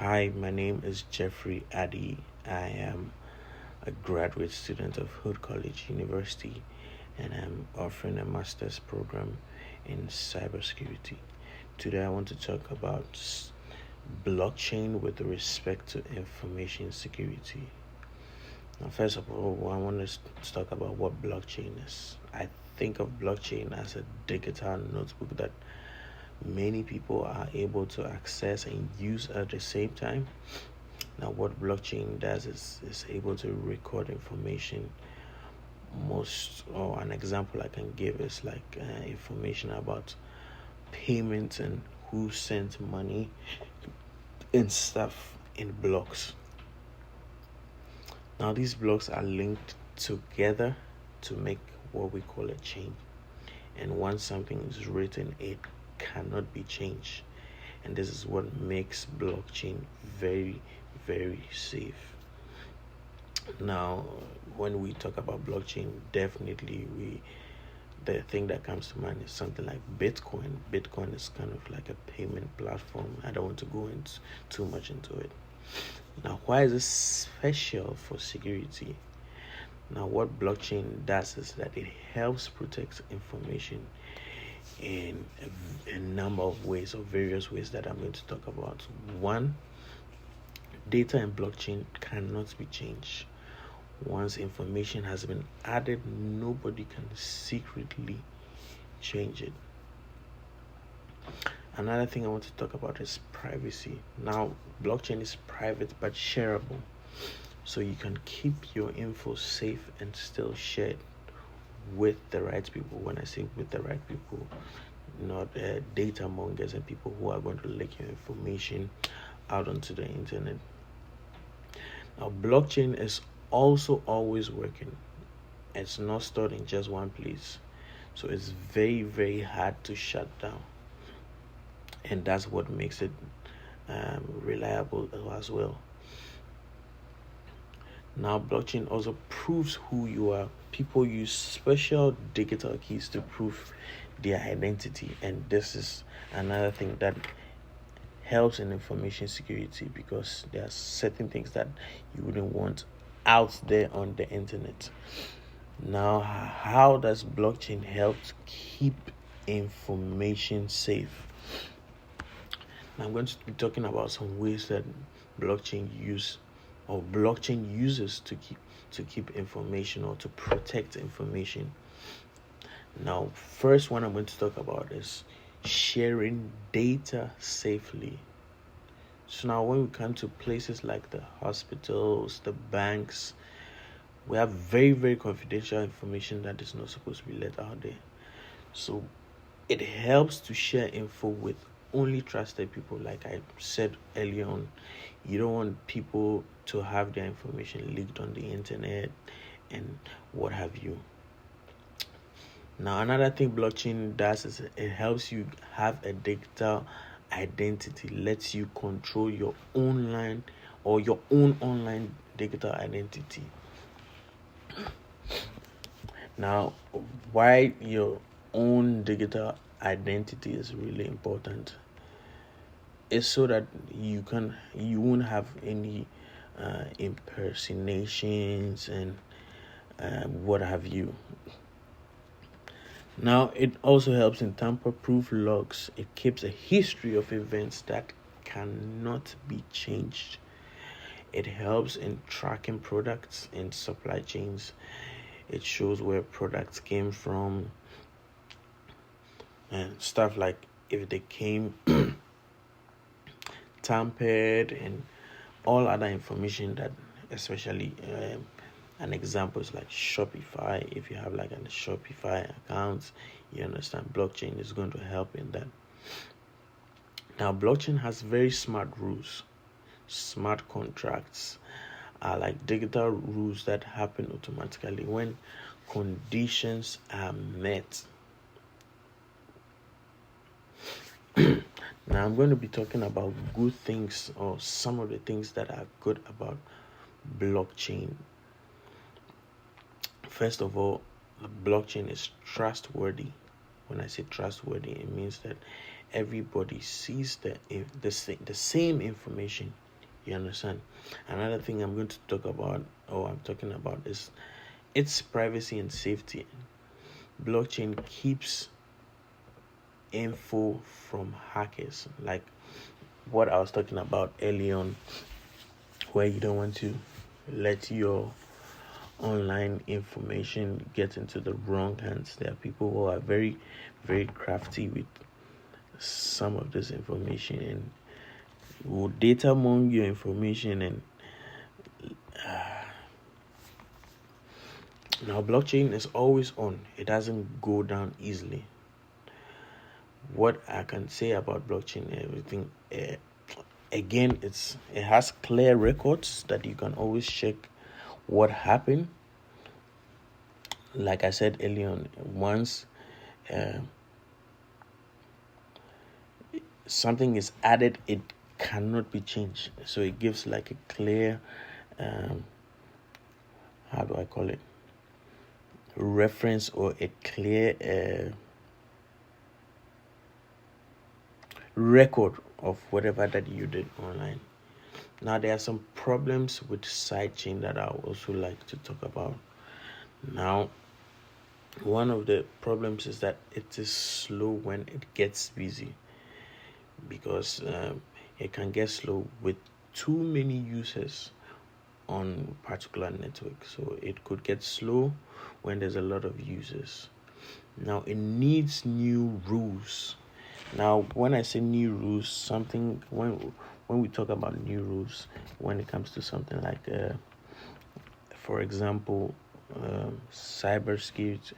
Hi, my name is Jeffrey Addy. I am a graduate student of Hood College University and I'm offering a master's program in cybersecurity. Today, I want to talk about blockchain with respect to information security. Now, first of all, I want to talk about what blockchain is. I think of blockchain as a digital notebook that many people are able to access and use at the same time. Now, what blockchain does is able to record information. Most, or an example I can give is like information about payments and who sent money and stuff in blocks. Now, these blocks are linked together to make what we call a chain. And once something is written, it cannot be changed. And this is what makes blockchain very, very safe. Now, when we talk about blockchain, definitely the thing that comes to mind is something like Bitcoin. Bitcoin is kind of like a payment platform. I don't want to go into too much into it. Now, why is this special for security? Now, what blockchain does is that it helps protect information in a number of ways, or various ways that I'm going to talk about. One, data in blockchain cannot be changed. Once information has been added, nobody can secretly change it. Another thing I want to talk about is privacy. Now, blockchain is private but shareable. So you can keep your info safe and still share it with the right people. When I say with the right people, not data mongers and people who are going to leak your information out onto the internet. Now, blockchain is also always working. It's not stored in just one place. So it's very, very hard to shut down. And that's what makes it reliable as well. Now, blockchain also proves who you are. People use special digital keys to prove their identity, and this is another thing that helps in information security, because there are certain things that you wouldn't want out there on the internet. Now, how does blockchain help keep information safe? Now, I'm going to be talking about some ways that blockchain uses to keep information or to protect information. Now, first one I'm going to talk about is sharing data safely. So now when we come to places like the hospitals, the banks, we have very, very confidential information that is not supposed to be let out there. So it helps to share info with only trusted people. Like I said earlier on, you don't want people to have their information leaked on the internet and what have you. Now, another thing blockchain does is it helps you have a digital identity, lets you control your online or your own online digital identity. Now, why your own digital identity is really important is so that you won't have any impersonations and what have you. Now, it also helps in tamper-proof logs. It keeps a history of events that cannot be changed. It helps in tracking products in supply chains. It shows where products came from and stuff like if they came tampered and all other information that, especially an example is like Shopify. If you have like a Shopify account, you understand blockchain is going to help in that. Now, blockchain has very smart rules. Smart contracts are like digital rules that happen automatically when conditions are met. Now, I'm going to be talking about good things, or some of the things that are good about blockchain. First of all, the blockchain is trustworthy. When I say trustworthy, it means that everybody sees the same information You understand? Another thing I'm going to talk about, or I'm talking about, is its privacy and safety. Blockchain keeps info from hackers, like what I was talking about early on, where you don't want to let your online information get into the wrong hands. There are people who are very, very crafty with some of this information and will data mine your information. And now blockchain is always on. It doesn't go down easily. What I can say about blockchain, everything, again, it has clear records that you can always check what happened. Like I said earlier on, once something is added, it cannot be changed. So it gives like a clear, how do I call it, reference, or a clear record of whatever that you did online. Now there are some problems with sidechain that I would also like to talk about. Now, one of the problems is that it is slow when it gets busy, because it can get slow with too many users on particular network. So it could get slow when there's a lot of users. Now it needs new rules. Now when I say new rules, something when we talk about new rules, when it comes to something like for example, cybersecurity,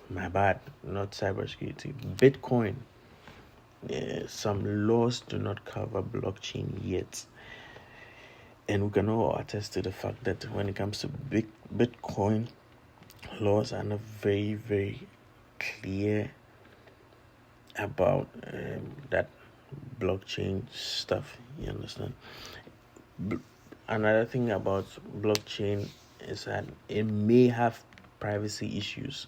my bad, not cybersecurity, Bitcoin. Some laws do not cover blockchain yet. And we can all attest to the fact that when it comes to Bitcoin, laws are not very, very clear about that blockchain stuff. You understand? Another thing about blockchain is that it may have privacy issues.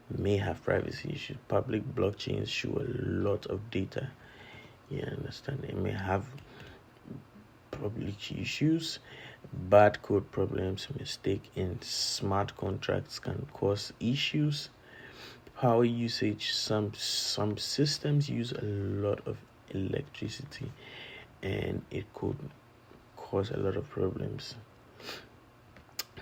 Public blockchains show a lot of data. You understand? It may have public issues. Bad code problems, mistake in smart contracts can cause issues. Power usage, some systems use a lot of electricity, and it could cause a lot of problems.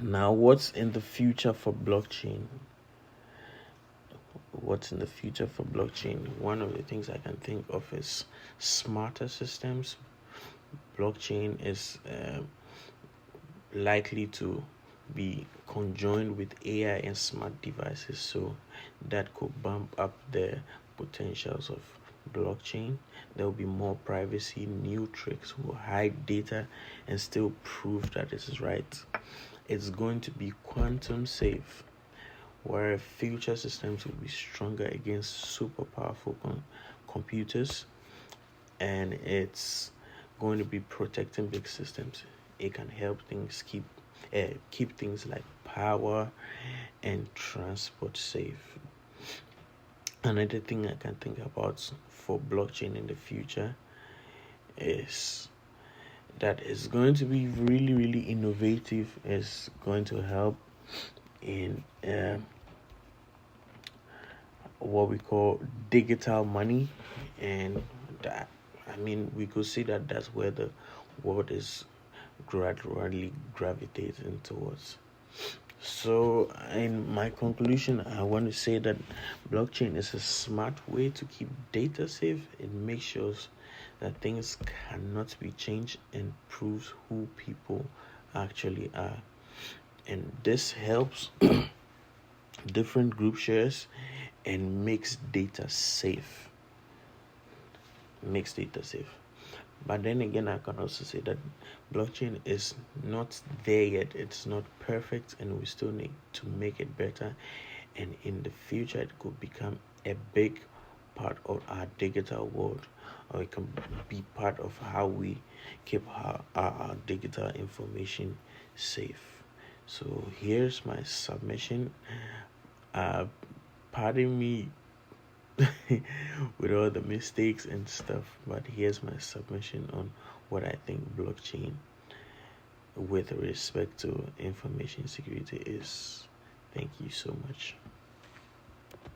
Now, what's in the future for blockchain? One of the things I can think of is smarter systems. Blockchain is likely to be conjoined with AI and smart devices, so that could bump up the potentials of blockchain. There will be more privacy. New tricks will hide data and still prove that it is right. It's going to be quantum safe, where future systems will be stronger against super powerful computers, and it's going to be protecting big systems. It can help things keep things like power and transport safe. Another thing I can think about for blockchain in the future is that it's going to be really, really innovative. It's going to help in what we call digital money, and that, I mean, we could see that that's where the world is gradually gravitating towards. So in my conclusion, I want to say that blockchain is a smart way to keep data safe. It makes sure that things cannot be changed and proves who people actually are. And this helps different group shares and makes data safe. But then again, I can also say that blockchain is not there yet. It's not perfect, and we still need to make it better. And in the future, it could become a big part of our digital world, or it can be part of how we keep our digital information safe. So here's my submission. Pardon me with all the mistakes and stuff. But here's my submission on what I think blockchain with respect to information security is. Thank you so much.